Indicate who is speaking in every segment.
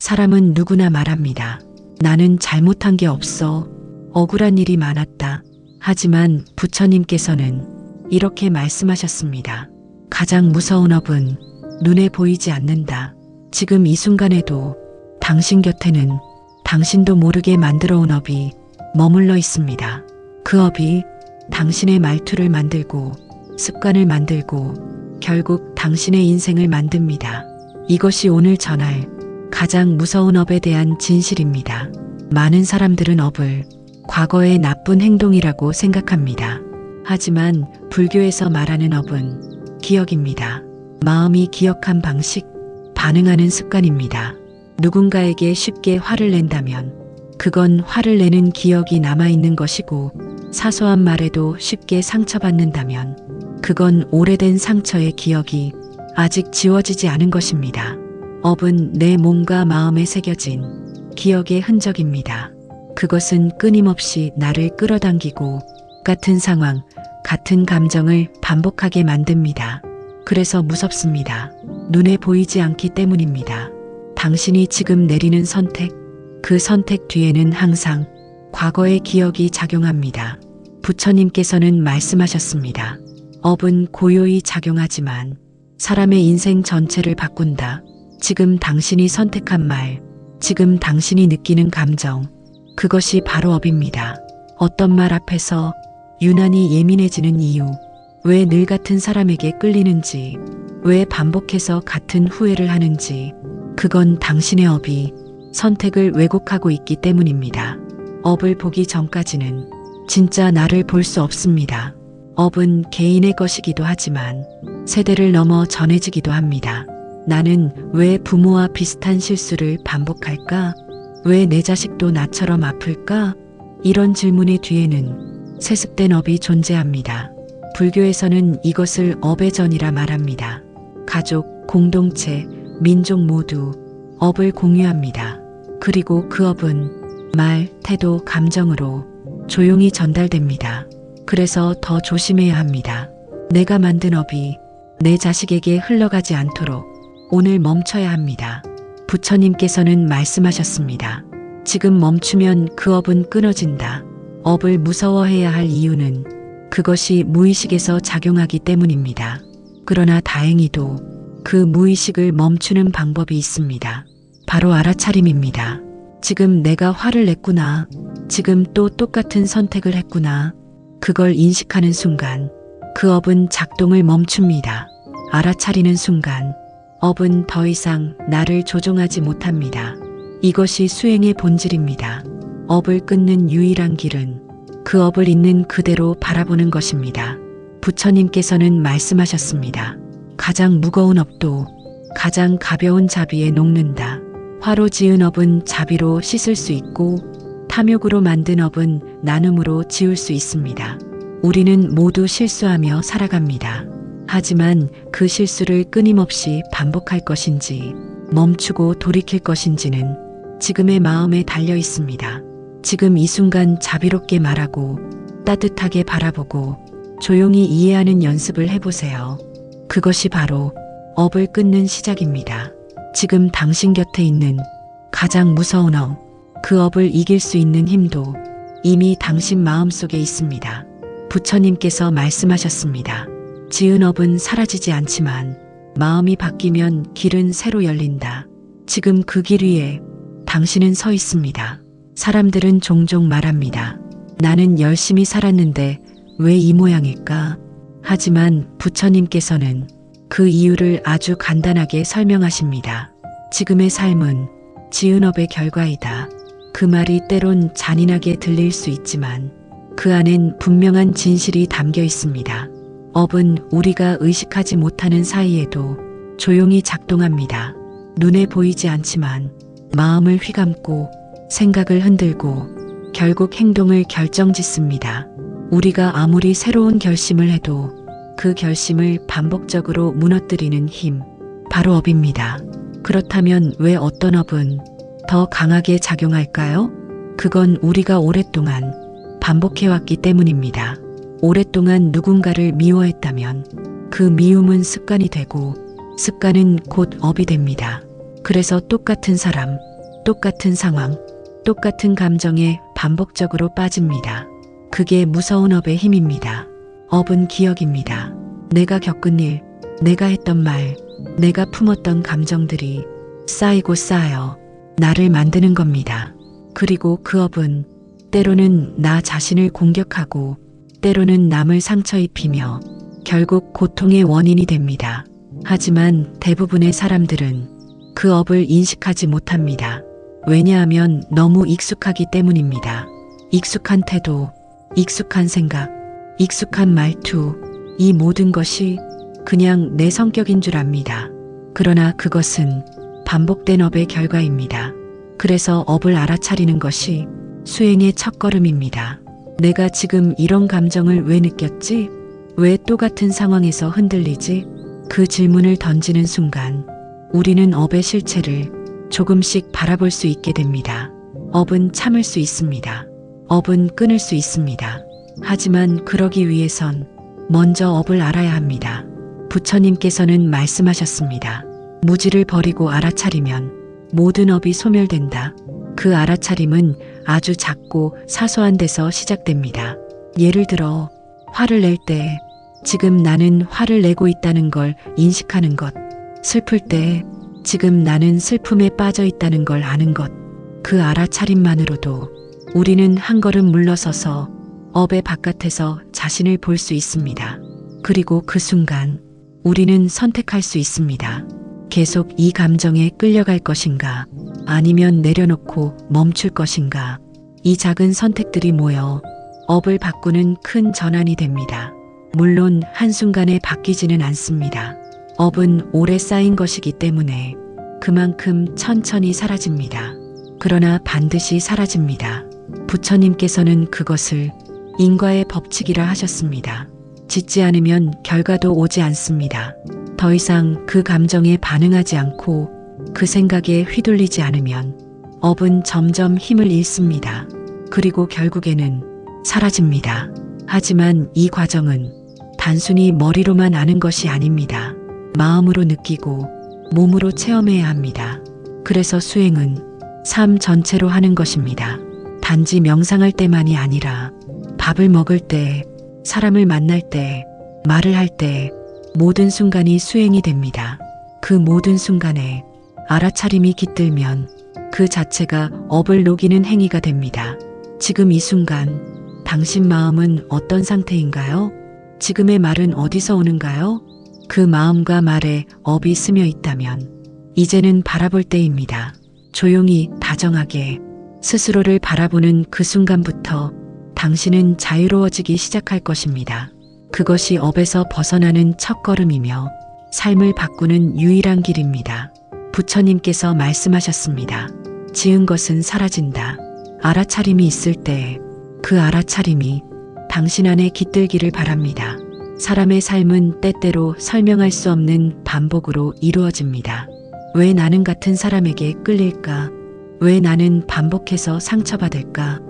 Speaker 1: 사람은 누구나 말합니다. 나는 잘못한 게 없어. 억울한 일이 많았다. 하지만 부처님께서는 이렇게 말씀하셨습니다. 가장 무서운 업은 눈에 보이지 않는다. 지금 이 순간에도 당신 곁에는 당신도 모르게 만들어 온 업이 머물러 있습니다. 그 업이 당신의 말투를 만들고 습관을 만들고 결국 당신의 인생을 만듭니다. 이것이 오늘 전할 가장 무서운 업에 대한 진실입니다. 많은 사람들은 업을 과거의 나쁜 행동이라고 생각합니다. 하지만 불교에서 말하는 업은 기억입니다. 마음이 기억한 방식, 반응하는 습관입니다. 누군가에게 쉽게 화를 낸다면 그건 화를 내는 기억이 남아있는 것이고, 사소한 말에도 쉽게 상처받는다면 그건 오래된 상처의 기억이 아직 지워지지 않은 것입니다. 업은 내 몸과 마음에 새겨진 기억의 흔적입니다. 그것은 끊임없이 나를 끌어당기고 같은 상황, 같은 감정을 반복하게 만듭니다. 그래서 무섭습니다. 눈에 보이지 않기 때문입니다. 당신이 지금 내리는 선택, 그 선택 뒤에는 항상 과거의 기억이 작용합니다. 부처님께서는 말씀하셨습니다. 업은 고요히 작용하지만 사람의 인생 전체를 바꾼다. 지금 당신이 선택한 말, 지금 당신이 느끼는 감정, 그것이 바로 업입니다. 어떤 말 앞에서 유난히 예민해지는 이유, 왜 늘 같은 사람에게 끌리는지, 왜 반복해서 같은 후회를 하는지, 그건 당신의 업이 선택을 왜곡하고 있기 때문입니다. 업을 보기 전까지는 진짜 나를 볼 수 없습니다. 업은 개인의 것이기도 하지만 세대를 넘어 전해지기도 합니다. 나는 왜 부모와 비슷한 실수를 반복할까? 왜 내 자식도 나처럼 아플까? 이런 질문의 뒤에는 세습된 업이 존재합니다. 불교에서는 이것을 업의 전이라 말합니다. 가족, 공동체, 민족 모두 업을 공유합니다. 그리고 그 업은 말, 태도, 감정으로 조용히 전달됩니다. 그래서 더 조심해야 합니다. 내가 만든 업이 내 자식에게 흘러가지 않도록 오늘 멈춰야 합니다. 부처님께서는 말씀하셨습니다. 지금 멈추면 그 업은 끊어진다. 업을 무서워해야 할 이유는 그것이 무의식에서 작용하기 때문입니다. 그러나 다행히도 그 무의식을 멈추는 방법이 있습니다. 바로 알아차림입니다. 지금 내가 화를 냈구나. 지금 또 똑같은 선택을 했구나. 그걸 인식하는 순간 그 업은 작동을 멈춥니다. 알아차리는 순간 업은 더 이상 나를 조종하지 못합니다. 이것이 수행의 본질입니다. 업을 끊는 유일한 길은 그 업을 있는 그대로 바라보는 것입니다. 부처님께서는 말씀하셨습니다. 가장 무거운 업도 가장 가벼운 자비에 녹는다. 화로 지은 업은 자비로 씻을 수 있고 탐욕으로 만든 업은 나눔으로 지울 수 있습니다. 우리는 모두 실수하며 살아갑니다. 하지만 그 실수를 끊임없이 반복할 것인지 멈추고 돌이킬 것인지는 지금의 마음에 달려 있습니다. 지금 이 순간 자비롭게 말하고 따뜻하게 바라보고 조용히 이해하는 연습을 해보세요. 그것이 바로 업을 끊는 시작입니다. 지금 당신 곁에 있는 가장 무서운 업, 그 업을 이길 수 있는 힘도 이미 당신 마음속에 있습니다. 부처님께서 말씀하셨습니다. 지은 업은 사라지지 않지만 마음이 바뀌면 길은 새로 열린다. 지금 그 길 위에 당신은 서 있습니다. 사람들은 종종 말합니다. 나는 열심히 살았는데 왜 이 모양일까? 하지만 부처님께서는 그 이유를 아주 간단하게 설명하십니다. 지금의 삶은 지은 업의 결과이다. 그 말이 때론 잔인하게 들릴 수 있지만 그 안엔 분명한 진실이 담겨 있습니다. 업은 우리가 의식하지 못하는 사이에도 조용히 작동합니다. 눈에 보이지 않지만 마음을 휘감고 생각을 흔들고 결국 행동을 결정짓습니다. 우리가 아무리 새로운 결심을 해도 그 결심을 반복적으로 무너뜨리는 힘, 바로 업입니다. 그렇다면 왜 어떤 업은 더 강하게 작용할까요? 그건 우리가 오랫동안 반복해왔기 때문입니다. 오랫동안 누군가를 미워했다면 그 미움은 습관이 되고 습관은 곧 업이 됩니다. 그래서 똑같은 사람, 똑같은 상황, 똑같은 감정에 반복적으로 빠집니다. 그게 무서운 업의 힘입니다. 업은 기억입니다. 내가 겪은 일, 내가 했던 말, 내가 품었던 감정들이 쌓이고 쌓여 나를 만드는 겁니다. 그리고 그 업은 때로는 나 자신을 공격하고 때로는 남을 상처 입히며 결국 고통의 원인이 됩니다. 하지만 대부분의 사람들은 그 업을 인식하지 못합니다. 왜냐하면 너무 익숙하기 때문입니다. 익숙한 태도, 익숙한 생각, 익숙한 말투, 이 모든 것이 그냥 내 성격인 줄 압니다. 그러나 그것은 반복된 업의 결과입니다. 그래서 업을 알아차리는 것이 수행의 첫걸음입니다. 내가 지금 이런 감정을 왜 느꼈지? 왜 똑같은 상황에서 흔들리지? 그 질문을 던지는 순간 우리는 업의 실체를 조금씩 바라볼 수 있게 됩니다. 업은 참을 수 있습니다. 업은 끊을 수 있습니다. 하지만 그러기 위해선 먼저 업을 알아야 합니다. 부처님께서는 말씀하셨습니다. 무지를 버리고 알아차리면 모든 업이 소멸된다. 그 알아차림은 아주 작고 사소한 데서 시작됩니다. 예를 들어 화를 낼 때 지금 나는 화를 내고 있다는 걸 인식하는 것, 슬플 때 지금 나는 슬픔에 빠져 있다는 걸 아는 것, 그 알아차림만으로도 우리는 한 걸음 물러서서 업의 바깥에서 자신을 볼 수 있습니다. 그리고 그 순간 우리는 선택할 수 있습니다. 계속 이 감정에 끌려갈 것인가, 아니면 내려놓고 멈출 것인가. 이 작은 선택들이 모여 업을 바꾸는 큰 전환이 됩니다. 물론 한순간에 바뀌지는 않습니다. 업은 오래 쌓인 것이기 때문에 그만큼 천천히 사라집니다. 그러나 반드시 사라집니다. 부처님께서는 그것을 인과의 법칙이라 하셨습니다. 짓지 않으면 결과도 오지 않습니다. 더 이상 그 감정에 반응하지 않고 그 생각에 휘둘리지 않으면 업은 점점 힘을 잃습니다. 그리고 결국에는 사라집니다. 하지만 이 과정은 단순히 머리로만 아는 것이 아닙니다. 마음으로 느끼고 몸으로 체험해야 합니다. 그래서 수행은 삶 전체로 하는 것입니다. 단지 명상할 때만이 아니라 밥을 먹을 때, 사람을 만날 때, 말을 할 때 모든 순간이 수행이 됩니다. 그 모든 순간에 알아차림이 깃들면 그 자체가 업을 녹이는 행위가 됩니다. 지금 이 순간 당신 마음은 어떤 상태인가요? 지금의 말은 어디서 오는가요? 그 마음과 말에 업이 스며 있다면 이제는 바라볼 때입니다. 조용히 다정하게 스스로를 바라보는 그 순간부터 당신은 자유로워지기 시작할 것입니다. 그것이 업에서 벗어나는 첫걸음이며 삶을 바꾸는 유일한 길입니다. 부처님께서 말씀하셨습니다. 지은 것은 사라진다. 알아차림이 있을 때 그 알아차림이 당신 안에 깃들기를 바랍니다. 사람의 삶은 때때로 설명할 수 없는 반복으로 이루어집니다. 왜 나는 같은 사람에게 끌릴까? 왜 나는 반복해서 상처받을까?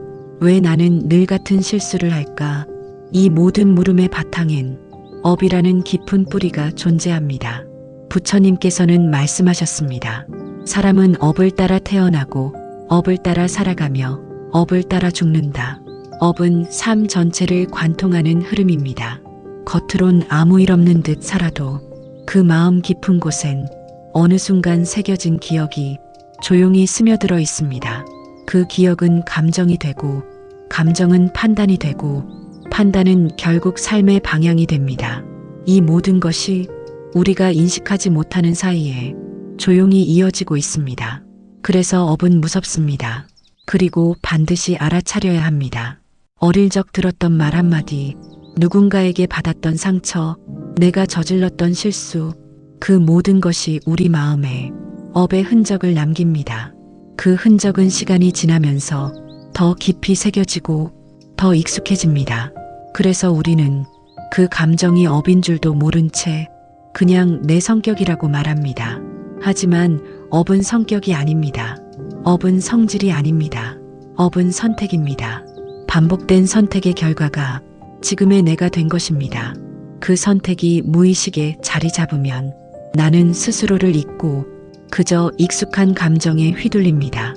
Speaker 1: 왜 나는 늘 같은 실수를 할까? 이 모든 물음의 바탕엔 업이라는 깊은 뿌리가 존재합니다. 부처님께서는 말씀하셨습니다. 사람은 업을 따라 태어나고 업을 따라 살아가며 업을 따라 죽는다. 업은 삶 전체를 관통하는 흐름입니다. 겉으론 아무 일 없는 듯 살아도 그 마음 깊은 곳엔 어느 순간 새겨진 기억이 조용히 스며들어 있습니다. 그 기억은 감정이 되고 감정은 판단이 되고 판단은 결국 삶의 방향이 됩니다. 이 모든 것이 우리가 인식하지 못하는 사이에 조용히 이어지고 있습니다. 그래서 업은 무섭습니다. 그리고 반드시 알아차려야 합니다. 어릴 적 들었던 말 한마디, 누군가에게 받았던 상처, 내가 저질렀던 실수, 그 모든 것이 우리 마음에 업의 흔적을 남깁니다. 그 흔적은 시간이 지나면서 더 깊이 새겨지고 더 익숙해집니다. 그래서 우리는 그 감정이 업인 줄도 모른 채 그냥 내 성격이라고 말합니다. 하지만 업은 성격이 아닙니다. 업은 성질이 아닙니다. 업은 선택입니다. 반복된 선택의 결과가 지금의 내가 된 것입니다. 그 선택이 무의식에 자리 잡으면 나는 스스로를 잊고 그저 익숙한 감정에 휘둘립니다.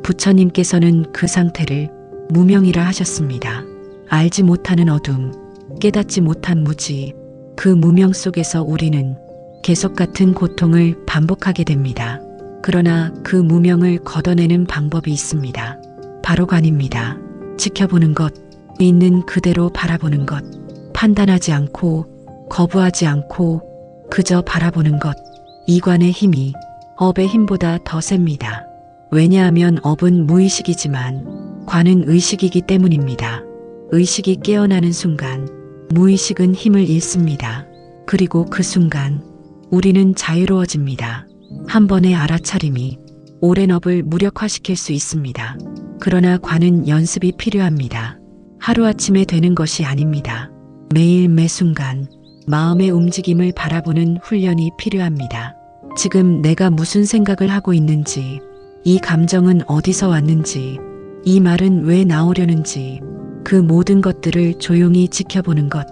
Speaker 1: 부처님께서는 그 상태를 무명이라 하셨습니다. 알지 못하는 어둠, 깨닫지 못한 무지, 그 무명 속에서 우리는 계속 같은 고통을 반복하게 됩니다. 그러나 그 무명을 걷어내는 방법이 있습니다. 바로 관입니다. 지켜보는 것, 있는 그대로 바라보는 것, 판단하지 않고 거부하지 않고 그저 바라보는 것. 이 관의 힘이 업의 힘보다 더 셉니다. 왜냐하면 업은 무의식이지만 관은 의식이기 때문입니다. 의식이 깨어나는 순간 무의식은 힘을 잃습니다. 그리고 그 순간 우리는 자유로워집니다. 한 번의 알아차림이 오랜 업을 무력화시킬 수 있습니다. 그러나 관은 연습이 필요합니다. 하루아침에 되는 것이 아닙니다. 매일 매 순간 마음의 움직임을 바라보는 훈련이 필요합니다. 지금 내가 무슨 생각을 하고 있는지, 이 감정은 어디서 왔는지, 이 말은 왜 나오려는지, 그 모든 것들을 조용히 지켜보는 것,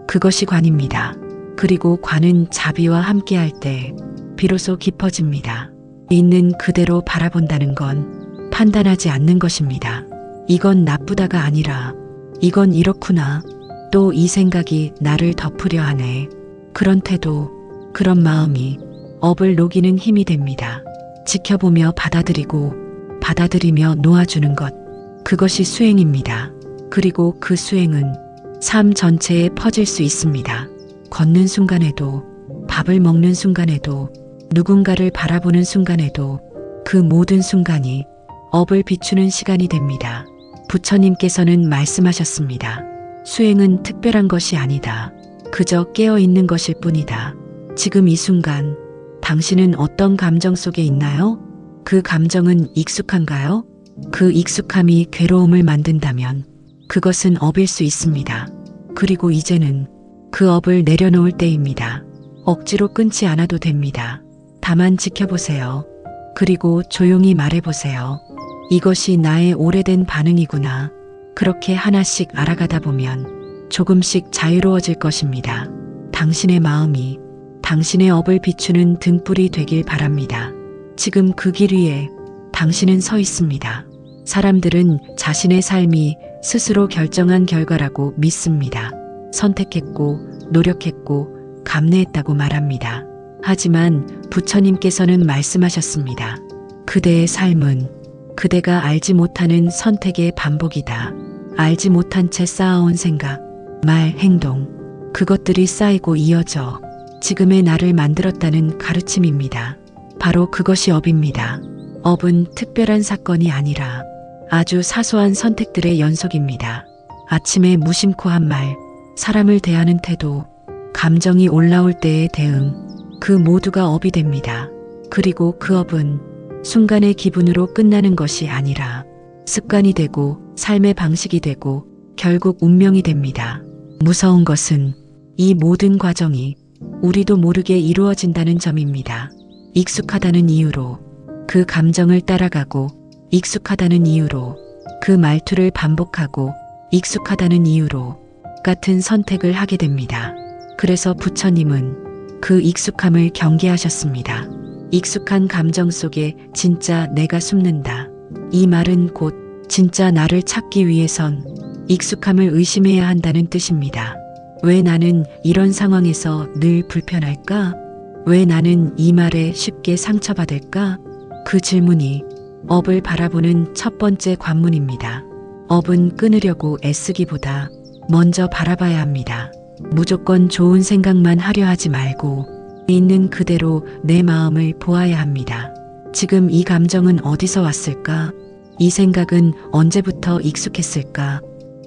Speaker 1: 그것이 관입니다. 그리고 관은 자비와 함께할 때 비로소 깊어집니다. 있는 그대로 바라본다는 건 판단하지 않는 것입니다. 이건 나쁘다가 아니라 이건 이렇구나. 또 이 생각이 나를 덮으려 하네. 그런 태도, 그런 마음이 업을 녹이는 힘이 됩니다. 지켜보며 받아들이고 받아들이며 놓아주는 것, 그것이 수행입니다. 그리고 그 수행은 삶 전체에 퍼질 수 있습니다. 걷는 순간에도, 밥을 먹는 순간에도, 누군가를 바라보는 순간에도 그 모든 순간이 업을 비추는 시간이 됩니다. 부처님께서는 말씀하셨습니다. 수행은 특별한 것이 아니다. 그저 깨어있는 것일 뿐이다. 지금 이 순간 당신은 어떤 감정 속에 있나요? 그 감정은 익숙한가요? 그 익숙함이 괴로움을 만든다면 그것은 업일 수 있습니다. 그리고 이제는 그 업을 내려놓을 때입니다. 억지로 끊지 않아도 됩니다. 다만 지켜보세요. 그리고 조용히 말해보세요. 이것이 나의 오래된 반응이구나. 그렇게 하나씩 알아가다 보면 조금씩 자유로워질 것입니다. 당신의 마음이 당신의 업을 비추는 등불이 되길 바랍니다. 지금 그 길 위에 당신은 서 있습니다. 사람들은 자신의 삶이 스스로 결정한 결과라고 믿습니다. 선택했고, 노력했고, 감내했다고 말합니다. 하지만 부처님께서는 말씀하셨습니다. 그대의 삶은 그대가 알지 못하는 선택의 반복이다. 알지 못한 채 쌓아온 생각, 말, 행동, 그것들이 쌓이고 이어져 지금의 나를 만들었다는 가르침입니다. 바로 그것이 업입니다. 업은 특별한 사건이 아니라 아주 사소한 선택들의 연속입니다. 아침에 무심코 한 말, 사람을 대하는 태도, 감정이 올라올 때의 대응, 그 모두가 업이 됩니다. 그리고 그 업은 순간의 기분으로 끝나는 것이 아니라 습관이 되고 삶의 방식이 되고 결국 운명이 됩니다. 무서운 것은 이 모든 과정이 우리도 모르게 이루어진다는 점입니다. 익숙하다는 이유로 그 감정을 따라가고, 익숙하다는 이유로 그 말투를 반복하고, 익숙하다는 이유로 같은 선택을 하게 됩니다. 그래서 부처님은 그 익숙함을 경계하셨습니다. 익숙한 감정 속에 진짜 내가 숨는다. 이 말은 곧 진짜 나를 찾기 위해선 익숙함을 의심해야 한다는 뜻입니다. 왜 나는 이런 상황에서 늘 불편할까? 왜 나는 이 말에 쉽게 상처받을까? 그 질문이 업을 바라보는 첫 번째 관문입니다. 업은 끊으려고 애쓰기보다 먼저 바라봐야 합니다. 무조건 좋은 생각만 하려 하지 말고 있는 그대로 내 마음을 보아야 합니다. 지금 이 감정은 어디서 왔을까? 이 생각은 언제부터 익숙했을까?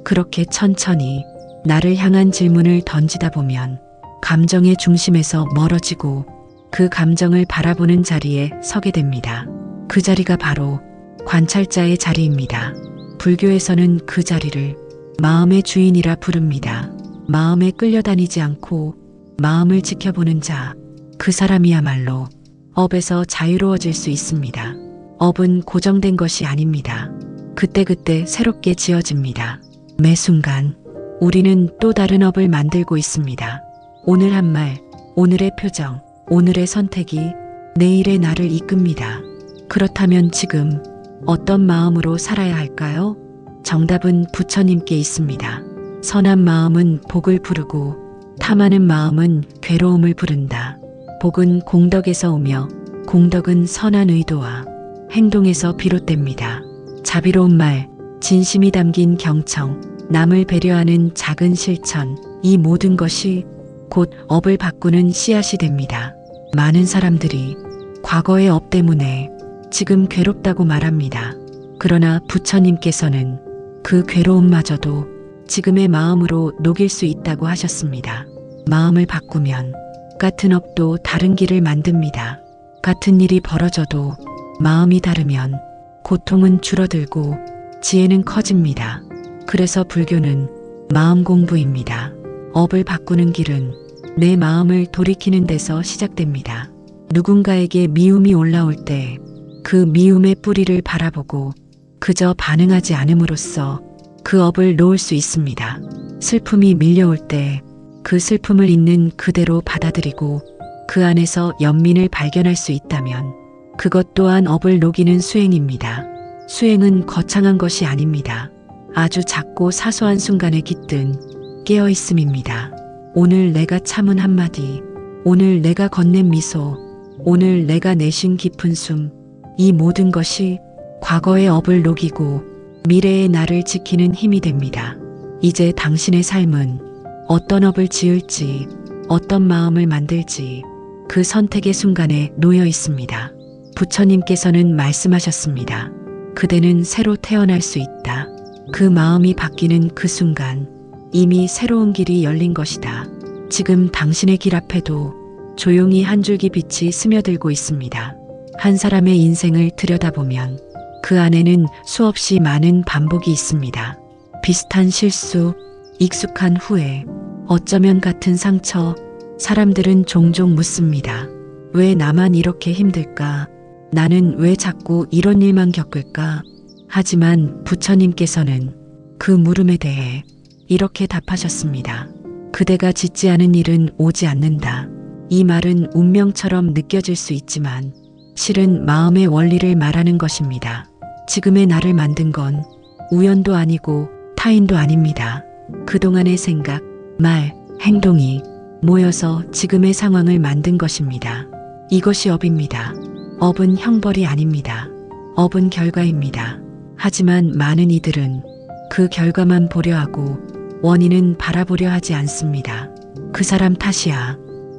Speaker 1: 그렇게 천천히 나를 향한 질문을 던지다 보면 감정의 중심에서 멀어지고 그 감정을 바라보는 자리에 서게 됩니다. 그 자리가 바로 관찰자의 자리입니다. 불교에서는 그 자리를 마음의 주인이라 부릅니다. 마음에 끌려다니지 않고 마음을 지켜보는 자, 그 사람이야말로 업에서 자유로워질 수 있습니다. 업은 고정된 것이 아닙니다. 그때그때 새롭게 지어집니다. 매 순간 우리는 또 다른 업을 만들고 있습니다. 오늘 한 말, 오늘의 표정, 오늘의 선택이 내일의 나를 이끕니다. 그렇다면 지금 어떤 마음으로 살아야 할까요? 정답은 부처님께 있습니다. 선한 마음은 복을 부르고 탐하는 마음은 괴로움을 부른다. 복은 공덕에서 오며 공덕은 선한 의도와 행동에서 비롯됩니다. 자비로운 말, 진심이 담긴 경청, 남을 배려하는 작은 실천, 이 모든 것이 곧 업을 바꾸는 씨앗이 됩니다. 많은 사람들이 과거의 업 때문에 지금 괴롭다고 말합니다. 그러나 부처님께서는 그 괴로움마저도 지금의 마음으로 녹일 수 있다고 하셨습니다. 마음을 바꾸면 같은 업도 다른 길을 만듭니다. 같은 일이 벌어져도 마음이 다르면 고통은 줄어들고 지혜는 커집니다. 그래서 불교는 마음 공부입니다. 업을 바꾸는 길은 내 마음을 돌이키는 데서 시작됩니다. 누군가에게 미움이 올라올 때 그 미움의 뿌리를 바라보고 그저 반응하지 않음으로써 그 업을 놓을 수 있습니다. 슬픔이 밀려올 때 그 슬픔을 있는 그대로 받아들이고 그 안에서 연민을 발견할 수 있다면 그것 또한 업을 녹이는 수행입니다. 수행은 거창한 것이 아닙니다. 아주 작고 사소한 순간에 깃든 깨어있음입니다. 오늘 내가 참은 한마디, 오늘 내가 건넨 미소, 오늘 내가 내쉰 깊은 숨, 이 모든 것이 과거의 업을 녹이고 미래의 나를 지키는 힘이 됩니다. 이제 당신의 삶은 어떤 업을 지을지, 어떤 마음을 만들지 그 선택의 순간에 놓여 있습니다. 부처님께서는 말씀하셨습니다. 그대는 새로 태어날 수 있다. 그 마음이 바뀌는 그 순간 이미 새로운 길이 열린 것이다. 지금 당신의 길 앞에도 조용히 한 줄기 빛이 스며들고 있습니다. 한 사람의 인생을 들여다보면 그 안에는 수없이 많은 반복이 있습니다. 비슷한 실수, 익숙한 후회, 어쩌면 같은 상처, 사람들은 종종 묻습니다. 왜 나만 이렇게 힘들까? 나는 왜 자꾸 이런 일만 겪을까? 하지만 부처님께서는 그 물음에 대해 이렇게 답하셨습니다. 그대가 짓지 않은 일은 오지 않는다. 이 말은 운명처럼 느껴질 수 있지만 실은 마음의 원리를 말하는 것입니다. 지금의 나를 만든 건 우연도 아니고 타인도 아닙니다. 그동안의 생각, 말, 행동이 모여서 지금의 상황을 만든 것입니다. 이것이 업입니다. 업은 형벌이 아닙니다. 업은 결과입니다. 하지만 많은 이들은 그 결과만 보려 하고 원인은 바라보려 하지 않습니다. 그 사람 탓이야.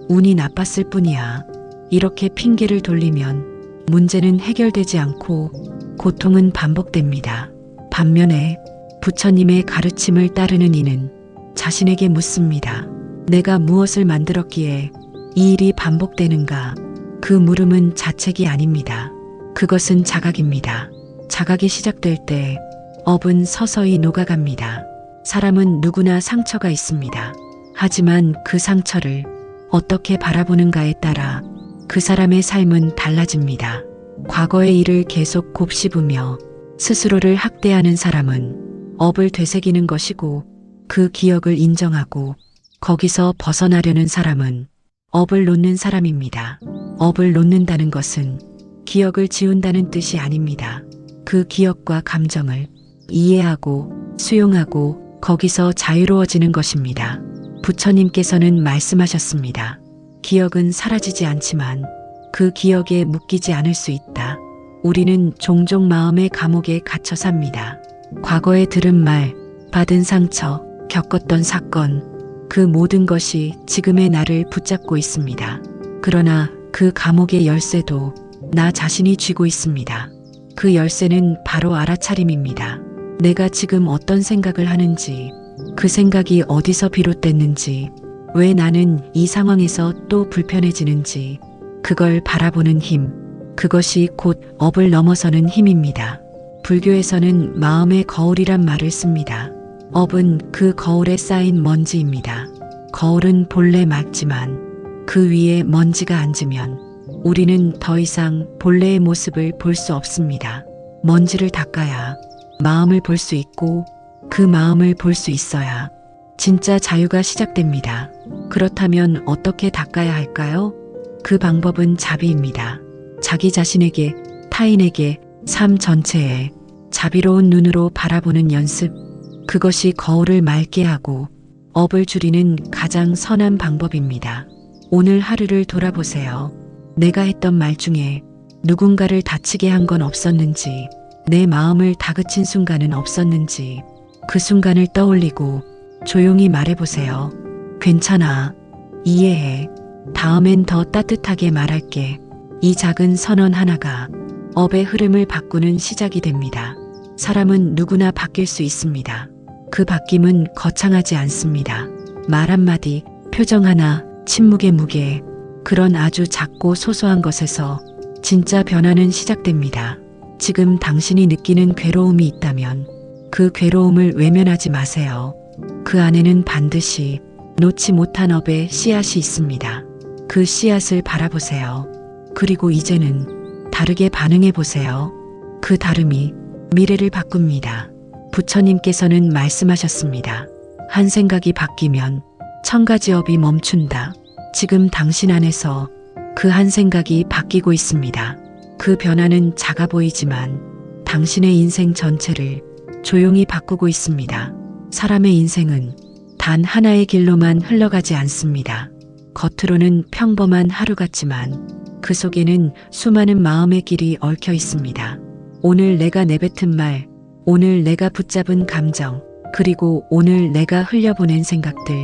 Speaker 1: 운이 나빴을 뿐이야. 이렇게 핑계를 돌리면 문제는 해결되지 않고 고통은 반복됩니다. 반면에 부처님의 가르침을 따르는 이는 자신에게 묻습니다. 내가 무엇을 만들었기에 이 일이 반복되는가? 그 물음은 자책이 아닙니다. 그것은 자각입니다. 자각이 시작될 때 업은 서서히 녹아갑니다. 사람은 누구나 상처가 있습니다. 하지만 그 상처를 어떻게 바라보는가에 따라 그 사람의 삶은 달라집니다. 과거의 일을 계속 곱씹으며 스스로를 학대하는 사람은 업을 되새기는 것이고 그 기억을 인정하고 거기서 벗어나려는 사람은 업을 놓는 사람입니다. 업을 놓는다는 것은 기억을 지운다는 뜻이 아닙니다. 그 기억과 감정을 이해하고 수용하고 거기서 자유로워지는 것입니다. 부처님께서는 말씀하셨습니다. 기억은 사라지지 않지만 그 기억에 묶이지 않을 수 있다. 우리는 종종 마음의 감옥에 갇혀 삽니다. 과거에 들은 말, 받은 상처, 겪었던 사건, 그 모든 것이 지금의 나를 붙잡고 있습니다. 그러나 그 감옥의 열쇠도 나 자신이 쥐고 있습니다. 그 열쇠는 바로 알아차림입니다. 내가 지금 어떤 생각을 하는지, 그 생각이 어디서 비롯됐는지, 왜 나는 이 상황에서 또 불편해지는지, 그걸 바라보는 힘, 그것이 곧 업을 넘어서는 힘입니다. 불교에서는 마음의 거울이란 말을 씁니다. 업은 그 거울에 쌓인 먼지입니다. 거울은 본래 맑지만 그 위에 먼지가 앉으면 우리는 더 이상 본래의 모습을 볼 수 없습니다. 먼지를 닦아야 마음을 볼 수 있고 그 마음을 볼 수 있어야 진짜 자유가 시작됩니다. 그렇다면 어떻게 닦아야 할까요? 그 방법은 자비입니다. 자기 자신에게, 타인에게, 삶 전체에 자비로운 눈으로 바라보는 연습, 그것이 거울을 맑게 하고 업을 줄이는 가장 선한 방법입니다. 오늘 하루를 돌아보세요. 내가 했던 말 중에 누군가를 다치게 한 건 없었는지, 내 마음을 다그친 순간은 없었는지, 그 순간을 떠올리고 조용히 말해보세요. 괜찮아. 이해해. 다음엔 더 따뜻하게 말할게. 이 작은 선언 하나가 업의 흐름을 바꾸는 시작이 됩니다. 사람은 누구나 바뀔 수 있습니다. 그 바뀜은 거창하지 않습니다. 말 한마디, 표정 하나, 침묵의 무게, 그런 아주 작고 소소한 것에서 진짜 변화는 시작됩니다. 지금 당신이 느끼는 괴로움이 있다면 그 괴로움을 외면하지 마세요. 그 안에는 반드시 놓지 못한 업의 씨앗이 있습니다. 그 씨앗을 바라보세요. 그리고 이제는 다르게 반응해 보세요. 그 다름이 미래를 바꿉니다. 부처님께서는 말씀하셨습니다. 한 생각이 바뀌면 1000가지 업이 멈춘다. 지금 당신 안에서 그 한 생각이 바뀌고 있습니다. 그 변화는 작아 보이지만 당신의 인생 전체를 조용히 바꾸고 있습니다. 사람의 인생은 단 하나의 길로만 흘러가지 않습니다. 겉으로는 평범한 하루 같지만 그 속에는 수많은 마음의 길이 얽혀 있습니다. 오늘 내가 내뱉은 말, 오늘 내가 붙잡은 감정, 그리고 오늘 내가 흘려보낸 생각들,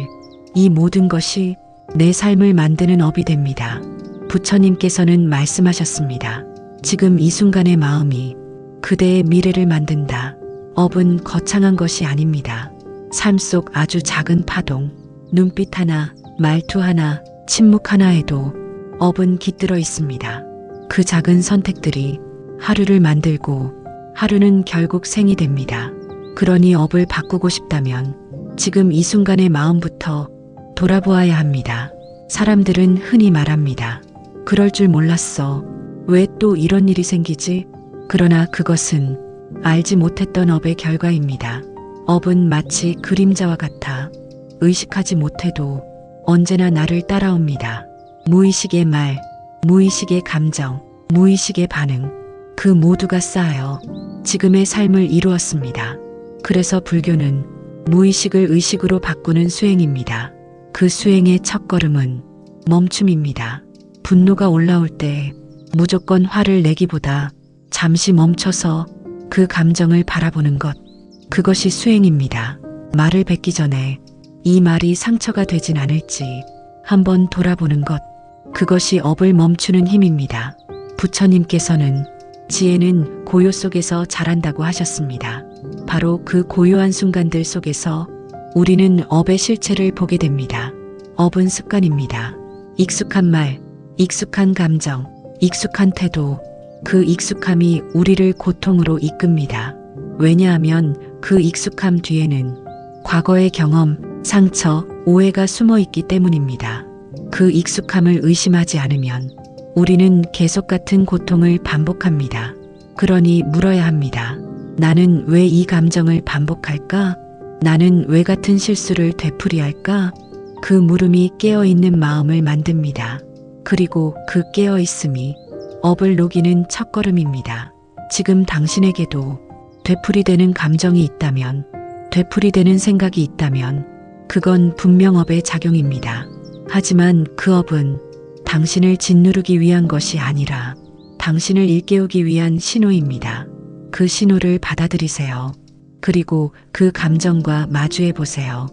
Speaker 1: 이 모든 것이 내 삶을 만드는 업이 됩니다. 부처님께서는 말씀하셨습니다. 지금 이 순간의 마음이 그대의 미래를 만든다. 업은 거창한 것이 아닙니다. 삶 속 아주 작은 파동, 눈빛 하나, 말투 하나, 침묵 하나에도 업은 깃들어 있습니다. 그 작은 선택들이 하루를 만들고 하루는 결국 생이 됩니다. 그러니 업을 바꾸고 싶다면 지금 이 순간의 마음부터 돌아보아야 합니다. 사람들은 흔히 말합니다. 그럴 줄 몰랐어. 왜 또 이런 일이 생기지? 그러나 그것은 알지 못했던 업의 결과입니다. 업은 마치 그림자와 같아 의식하지 못해도 언제나 나를 따라옵니다. 무의식의 말, 무의식의 감정, 무의식의 반응, 그 모두가 쌓여 지금의 삶을 이루었습니다. 그래서 불교는 무의식을 의식으로 바꾸는 수행입니다. 그 수행의 첫걸음은 멈춤입니다. 분노가 올라올 때 무조건 화를 내기보다 잠시 멈춰서 그 감정을 바라보는 것, 그것이 수행입니다. 말을 뱉기 전에 이 말이 상처가 되진 않을지 한번 돌아보는 것, 그것이 업을 멈추는 힘입니다. 부처님께서는 지혜는 고요 속에서 자란다고 하셨습니다. 바로 그 고요한 순간들 속에서 우리는 업의 실체를 보게 됩니다. 업은 습관입니다. 익숙한 말, 익숙한 감정, 익숙한 태도, 그 익숙함이 우리를 고통으로 이끕니다. 왜냐하면 그 익숙함 뒤에는 과거의 경험, 상처, 오해가 숨어 있기 때문입니다. 그 익숙함을 의심하지 않으면 우리는 계속 같은 고통을 반복합니다. 그러니 물어야 합니다. 나는 왜 이 감정을 반복할까? 나는 왜 같은 실수를 되풀이할까? 그 물음이 깨어있는 마음을 만듭니다. 그리고 그 깨어있음이 업을 녹이는 첫걸음입니다. 지금 당신에게도 되풀이되는 감정이 있다면, 되풀이되는 생각이 있다면 그건 분명 업의 작용입니다. 하지만 그 업은 당신을 짓누르기 위한 것이 아니라 당신을 일깨우기 위한 신호입니다. 그 신호를 받아들이세요. 그리고 그 감정과 마주해 보세요.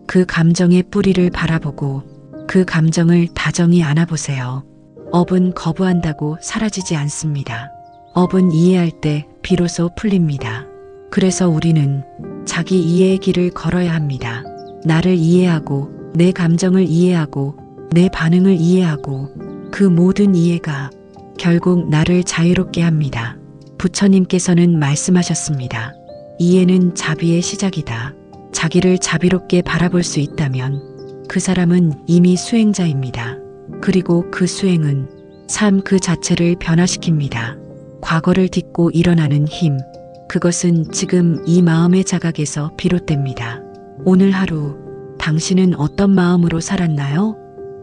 Speaker 1: 그 감정의 뿌리를 바라보고 그 감정을 다정히 안아보세요. 업은 거부한다고 사라지지 않습니다. 업은 이해할 때 비로소 풀립니다. 그래서 우리는 자기 이해의 길을 걸어야 합니다. 나를 이해하고 내 감정을 이해하고 내 반응을 이해하고 그 모든 이해가 결국 나를 자유롭게 합니다. 부처님께서는 말씀하셨습니다. 이해는 자비의 시작이다. 자기를 자비롭게 바라볼 수 있다면 그 사람은 이미 수행자입니다. 그리고 그 수행은 삶 그 자체를 변화시킵니다. 과거를 딛고 일어나는 힘, 그것은 지금 이 마음의 자각에서 비롯됩니다. 오늘 하루 당신은 어떤 마음으로 살았나요?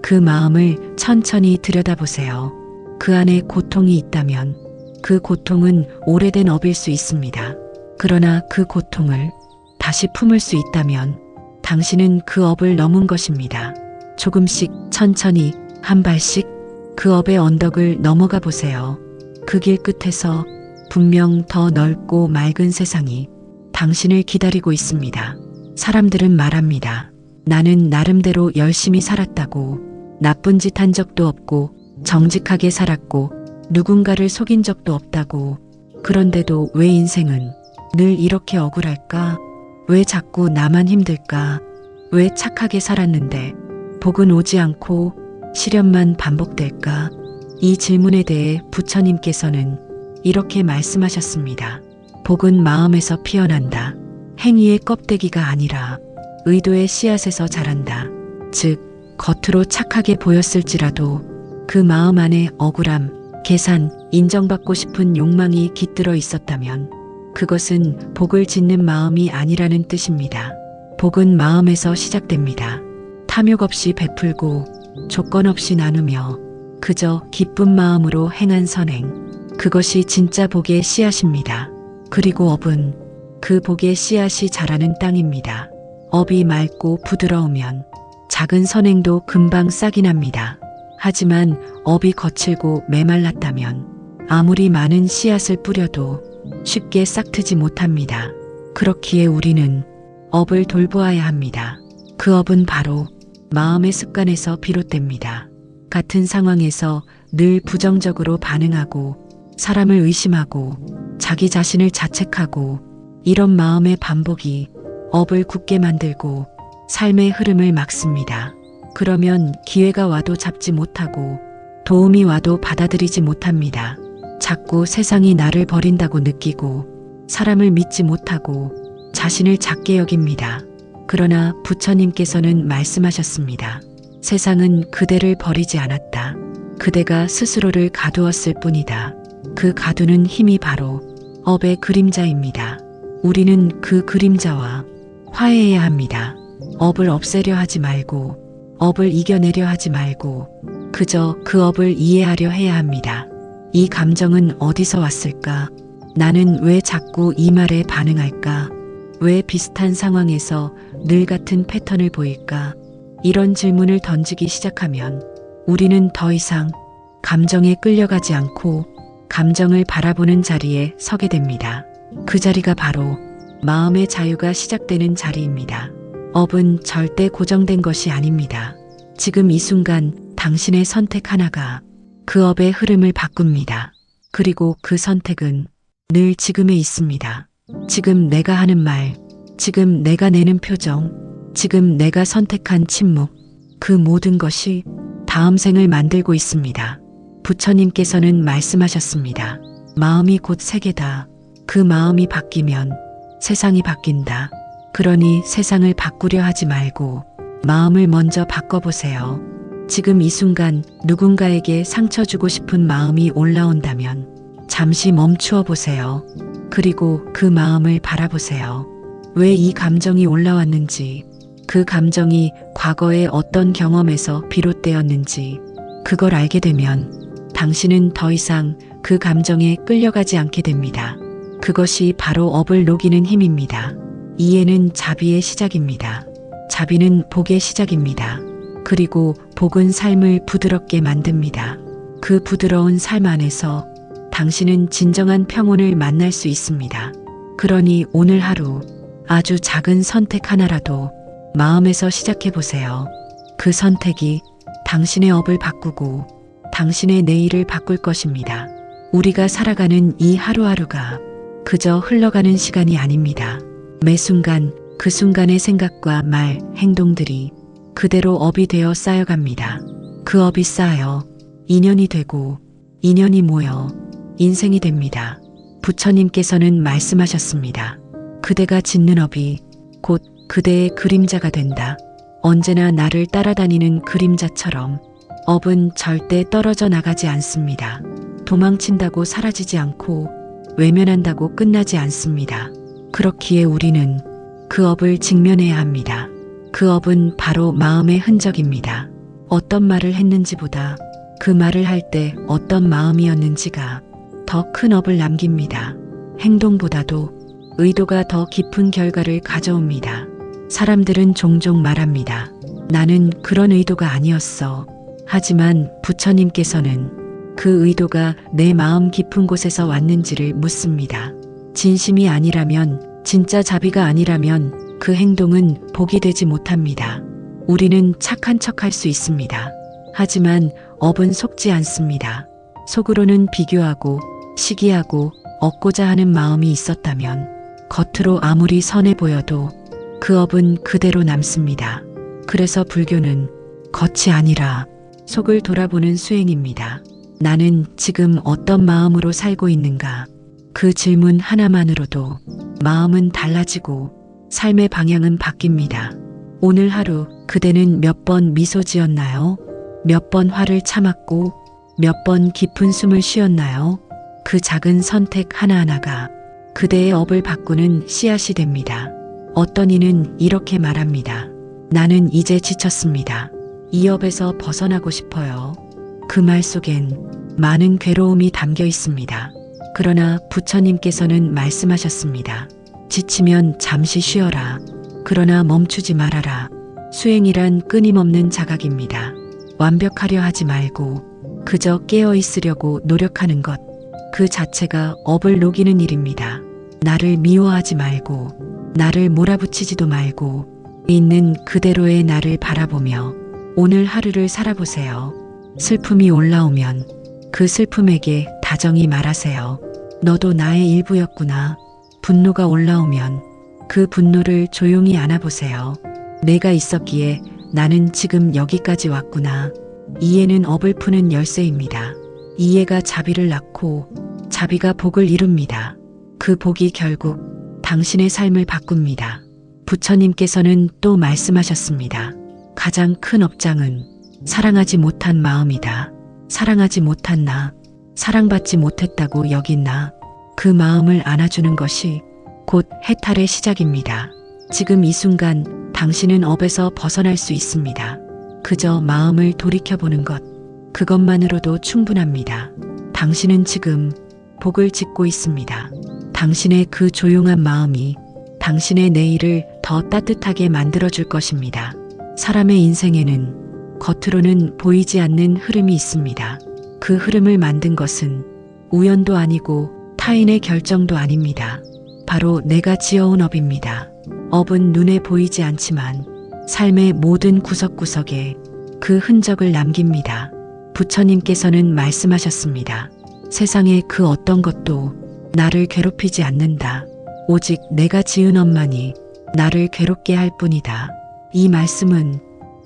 Speaker 1: 그 마음을 천천히 들여다보세요. 그 안에 고통이 있다면 그 고통은 오래된 업일 수 있습니다. 그러나 그 고통을 다시 품을 수 있다면 당신은 그 업을 넘은 것입니다. 조금씩 천천히 한 발씩 그 업의 언덕을 넘어가 보세요. 그 길 끝에서 분명 더 넓고 맑은 세상이 당신을 기다리고 있습니다. 사람들은 말합니다. 나는 나름대로 열심히 살았다고, 나쁜 짓 한 적도 없고 정직하게 살았고 누군가를 속인 적도 없다고. 그런데도 왜 인생은 늘 이렇게 억울할까? 왜 자꾸 나만 힘들까? 왜 착하게 살았는데 복은 오지 않고 시련만 반복될까? 이 질문에 대해 부처님께서는 이렇게 말씀하셨습니다. 복은 마음에서 피어난다. 행위의 껍데기가 아니라 의도의 씨앗에서 자란다. 즉, 겉으로 착하게 보였을지라도 그 마음 안에 억울함, 계산, 인정받고 싶은 욕망이 깃들어 있었다면 그것은 복을 짓는 마음이 아니라는 뜻입니다. 복은 마음에서 시작됩니다. 탐욕 없이 베풀고 조건 없이 나누며 그저 기쁜 마음으로 행한 선행. 그것이 진짜 복의 씨앗입니다. 그리고 업은 그 복의 씨앗이 자라는 땅입니다. 업이 맑고 부드러우면 작은 선행도 금방 싹이 납니다. 하지만 업이 거칠고 메말랐다면 아무리 많은 씨앗을 뿌려도 쉽게 싹트지 못합니다. 그렇기에 우리는 업을 돌보아야 합니다. 그 업은 바로 마음의 습관에서 비롯됩니다. 같은 상황에서 늘 부정적으로 반응하고 사람을 의심하고 자기 자신을 자책하고 이런 마음의 반복이 업을 굳게 만들고 삶의 흐름을 막습니다. 그러면 기회가 와도 잡지 못하고 도움이 와도 받아들이지 못합니다. 자꾸 세상이 나를 버린다고 느끼고 사람을 믿지 못하고 자신을 작게 여깁니다. 그러나 부처님께서는 말씀하셨습니다. 세상은 그대를 버리지 않았다. 그대가 스스로를 가두었을 뿐이다. 그 가두는 힘이 바로 업의 그림자입니다. 우리는 그 그림자와 화해해야 합니다. 업을 없애려 하지 말고 업을 이겨내려 하지 말고 그저 그 업을 이해하려 해야 합니다. 이 감정은 어디서 왔을까? 나는 왜 자꾸 이 말에 반응할까? 왜 비슷한 상황에서 늘 같은 패턴을 보일까? 이런 질문을 던지기 시작하면 우리는 더 이상 감정에 끌려가지 않고 감정을 바라보는 자리에 서게 됩니다. 그 자리가 바로 마음의 자유가 시작되는 자리입니다. 업은 절대 고정된 것이 아닙니다. 지금 이 순간 당신의 선택 하나가 그 업의 흐름을 바꿉니다. 그리고 그 선택은 늘 지금에 있습니다. 지금 내가 하는 말, 지금 내가 내는 표정, 지금 내가 선택한 침묵, 그 모든 것이 다음 생을 만들고 있습니다. 부처님께서는 말씀하셨습니다. 마음이 곧 세계다. 그 마음이 바뀌면 세상이 바뀐다. 그러니 세상을 바꾸려 하지 말고 마음을 먼저 바꿔보세요. 지금 이 순간 누군가에게 상처 주고 싶은 마음이 올라온다면 잠시 멈추어 보세요. 그리고 그 마음을 바라보세요. 왜 이 감정이 올라왔는지, 그 감정이 과거의 어떤 경험에서 비롯되었는지, 그걸 알게 되면 당신은 더 이상 그 감정에 끌려가지 않게 됩니다. 그것이 바로 업을 녹이는 힘입니다. 이해는 자비의 시작입니다. 자비는 복의 시작입니다. 그리고 복은 삶을 부드럽게 만듭니다. 그 부드러운 삶 안에서 당신은 진정한 평온을 만날 수 있습니다. 그러니 오늘 하루 아주 작은 선택 하나라도 마음에서 시작해 보세요. 그 선택이 당신의 업을 바꾸고 당신의 내일을 바꿀 것입니다. 우리가 살아가는 이 하루하루가 그저 흘러가는 시간이 아닙니다. 매 순간 그 순간의 생각과 말, 행동들이 그대로 업이 되어 쌓여갑니다. 그 업이 쌓여 인연이 되고 인연이 모여 인생이 됩니다. 부처님께서는 말씀하셨습니다. 그대가 짓는 업이 곧 그대의 그림자가 된다. 언제나 나를 따라다니는 그림자처럼 업은 절대 떨어져 나가지 않습니다. 도망친다고 사라지지 않고 외면한다고 끝나지 않습니다. 그렇기에 우리는 그 업을 직면해야 합니다. 그 업은 바로 마음의 흔적입니다. 어떤 말을 했는지보다 그 말을 할 때 어떤 마음이었는지가 더 큰 업을 남깁니다. 행동보다도 의도가 더 깊은 결과를 가져옵니다. 사람들은 종종 말합니다. 나는 그런 의도가 아니었어. 하지만 부처님께서는 그 의도가 내 마음 깊은 곳에서 왔는지를 묻습니다. 진심이 아니라면, 진짜 자비가 아니라면 그 행동은 복이 되지 못합니다. 우리는 착한 척할 수 있습니다. 하지만 업은 속지 않습니다. 속으로는 비교하고 시기하고 얻고자 하는 마음이 있었다면 겉으로 아무리 선해 보여도 그 업은 그대로 남습니다. 그래서 불교는 겉이 아니라 속을 돌아보는 수행입니다. 나는 지금 어떤 마음으로 살고 있는가? 그 질문 하나만으로도 마음은 달라지고 삶의 방향은 바뀝니다. 오늘 하루 그대는 몇 번 미소 지었나요? 몇 번 화를 참았고 몇 번 깊은 숨을 쉬었나요? 그 작은 선택 하나하나가 그대의 업을 바꾸는 씨앗이 됩니다. 어떤 이는 이렇게 말합니다. 나는 이제 지쳤습니다. 이 업에서 벗어나고 싶어요. 그 말 속엔 많은 괴로움이 담겨 있습니다. 그러나 부처님께서는 말씀하셨습니다. 지치면 잠시 쉬어라. 그러나 멈추지 말아라. 수행이란 끊임없는 자각입니다. 완벽하려 하지 말고 그저 깨어 있으려고 노력하는 것. 그 자체가 업을 녹이는 일입니다. 나를 미워하지 말고 나를 몰아붙이지도 말고 있는 그대로의 나를 바라보며 오늘 하루를 살아보세요. 슬픔이 올라오면 그 슬픔에게 다정히 말하세요. 너도 나의 일부였구나. 분노가 올라오면 그 분노를 조용히 안아보세요. 내가 있었기에 나는 지금 여기까지 왔구나. 이해는 업을 푸는 열쇠입니다. 이해가 자비를 낳고 자비가 복을 이룹니다. 그 복이 결국 당신의 삶을 바꿉니다. 부처님께서는 또 말씀하셨습니다. 가장 큰 업장은 사랑하지 못한 마음이다. 사랑하지 못한 나, 사랑받지 못했다고 여긴 나, 그 마음을 안아주는 것이 곧 해탈의 시작입니다. 지금 이 순간 당신은 업에서 벗어날 수 있습니다. 그저 마음을 돌이켜보는 것, 그것만으로도 충분합니다. 당신은 지금 복을 짓고 있습니다. 당신의 그 조용한 마음이 당신의 내일을 더 따뜻하게 만들어줄 것입니다. 사람의 인생에는 겉으로는 보이지 않는 흐름이 있습니다. 그 흐름을 만든 것은 우연도 아니고 타인의 결정도 아닙니다. 바로 내가 지어온 업입니다. 업은 눈에 보이지 않지만 삶의 모든 구석구석에 그 흔적을 남깁니다. 부처님께서는 말씀하셨습니다. 세상의 그 어떤 것도 나를 괴롭히지 않는다. 오직 내가 지은 업만이 나를 괴롭게 할 뿐이다. 이 말씀은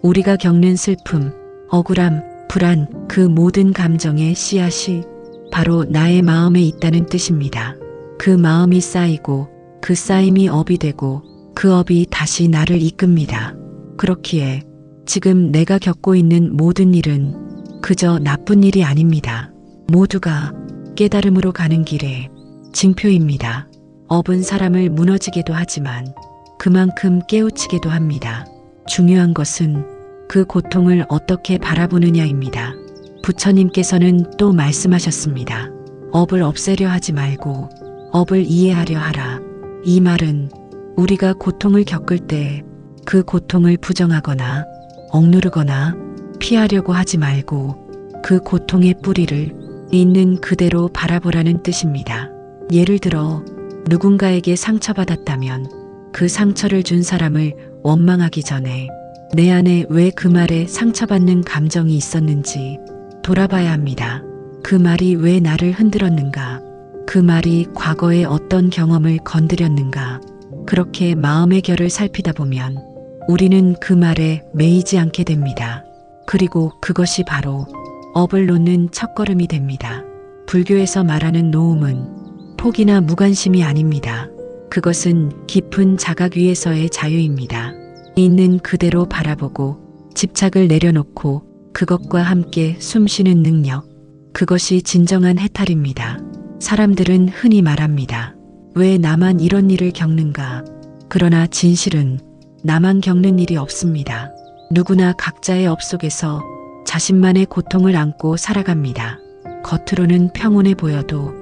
Speaker 1: 우리가 겪는 슬픔, 억울함, 불안, 그 모든 감정의 씨앗이 바로 나의 마음에 있다는 뜻입니다. 그 마음이 쌓이고 그 쌓임이 업이 되고 그 업이 다시 나를 이끕니다. 그렇기에 지금 내가 겪고 있는 모든 일은 그저 나쁜 일이 아닙니다. 모두가 깨달음으로 가는 길에 징표입니다. 업은 사람을 무너지게도 하지만 그만큼 깨우치게도 합니다. 중요한 것은 그 고통을 어떻게 바라보느냐입니다. 부처님께서는 또 말씀하셨습니다. 업을 없애려 하지 말고 업을 이해하려 하라. 이 말은 우리가 고통을 겪을 때 그 고통을 부정하거나 억누르거나 피하려고 하지 말고 그 고통의 뿌리를 있는 그대로 바라보라는 뜻입니다. 예를 들어 누군가에게 상처받았다면 그 상처를 준 사람을 원망하기 전에 내 안에 왜 그 말에 상처받는 감정이 있었는지 돌아봐야 합니다. 그 말이 왜 나를 흔들었는가? 그 말이 과거의 어떤 경험을 건드렸는가? 그렇게 마음의 결을 살피다 보면 우리는 그 말에 매이지 않게 됩니다. 그리고 그것이 바로 업을 놓는 첫걸음이 됩니다. 불교에서 말하는 노음은 포기나 무관심이 아닙니다. 그것은 깊은 자각 위에서의 자유입니다. 있는 그대로 바라보고 집착을 내려놓고 그것과 함께 숨쉬는 능력, 그것이 진정한 해탈입니다. 사람들은 흔히 말합니다. 왜 나만 이런 일을 겪는가? 그러나 진실은 나만 겪는 일이 없습니다. 누구나 각자의 업 속에서 자신만의 고통을 안고 살아갑니다. 겉으로는 평온해 보여도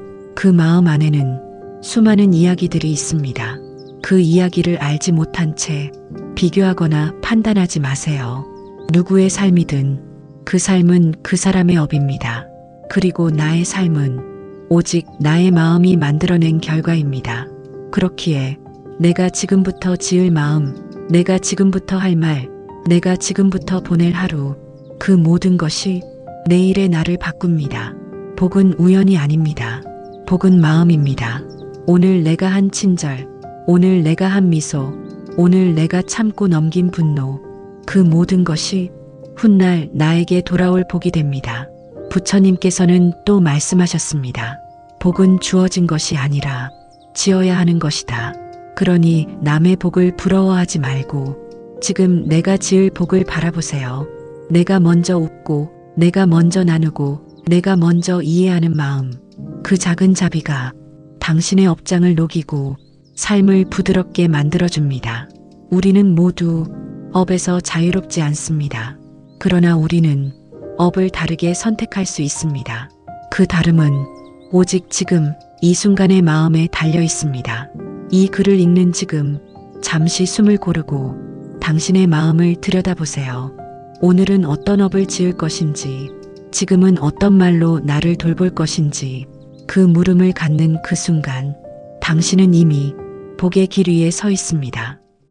Speaker 1: 그 마음 안에는 수많은 이야기들이 있습니다. 그 이야기를 알지 못한 채 비교하거나 판단하지 마세요. 누구의 삶이든 그 삶은 그 사람의 업입니다. 그리고 나의 삶은 오직 나의 마음이 만들어낸 결과입니다. 그렇기에 내가 지금부터 지을 마음, 내가 지금부터 할 말, 내가 지금부터 보낼 하루, 그 모든 것이 내일의 나를 바꿉니다. 복은 우연이 아닙니다. 복은 마음입니다. 오늘 내가 한 친절, 오늘 내가 한 미소, 오늘 내가 참고 넘긴 분노, 그 모든 것이 훗날 나에게 돌아올 복이 됩니다. 부처님께서는 또 말씀하셨습니다. 복은 주어진 것이 아니라 지어야 하는 것이다. 그러니 남의 복을 부러워하지 말고 지금 내가 지을 복을 바라보세요. 내가 먼저 웃고, 내가 먼저 나누고, 내가 먼저 이해하는 마음, 그 작은 자비가 당신의 업장을 녹이고 삶을 부드럽게 만들어줍니다. 우리는 모두 업에서 자유롭지 않습니다. 그러나 우리는 업을 다르게 선택할 수 있습니다. 그 다름은 오직 지금 이 순간의 마음에 달려 있습니다. 이 글을 읽는 지금 잠시 숨을 고르고 당신의 마음을 들여다보세요. 오늘은 어떤 업을 지을 것인지, 지금은 어떤 말로 나를 돌볼 것인지, 그 물음을 갖는 그 순간 당신은 이미 복의 길 위에 서 있습니다.